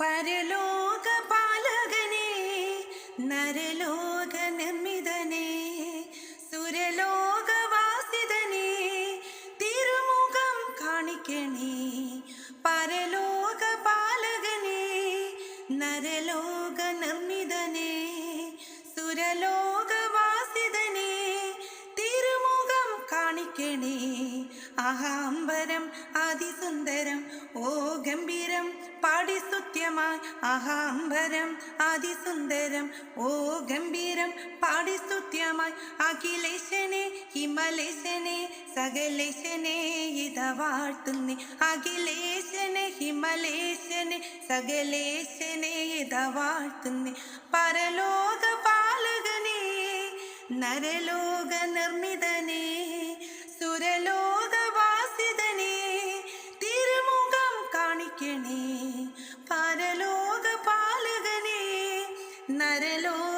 പരലോക പാലകനേ, നരലോക നിർമ്മിതനേ, സുരലോകവാസിതനേ, തിരുമുഖം കാണിക്കണേ. പരലോക പാലകനേ, നരലോക നിർമ്മിതനേ, സുരലോകവാസിതനേ, തിരുമുഖം കാണിക്കണേ. അഹാംബരം അതിസുന്ദരം ഓ ഗംഭീരം പാടിസ്തുത്യമായി. അഹാംബരം അതിസുന്ദരം ഓ ഗംഭീരം പാടിസ്തുത്യമായി. അഖിലേശനെ ഹിമലേശനെ സകലേശനെ ഇത വാഴ്ത്തുന്നേ. അഖിലേശനെ ഹിമലേശനെ സകലേശനെ ഇത വാഴ്ത്തുന്നേ. പരലോക പാലകനേ, നരലോക നിർമ്മിതനേ, സുരലോകവാസിതനേ, തിരുമുഖം കാണിക്കണേ. പരലോക പാലകനേ, നരലോക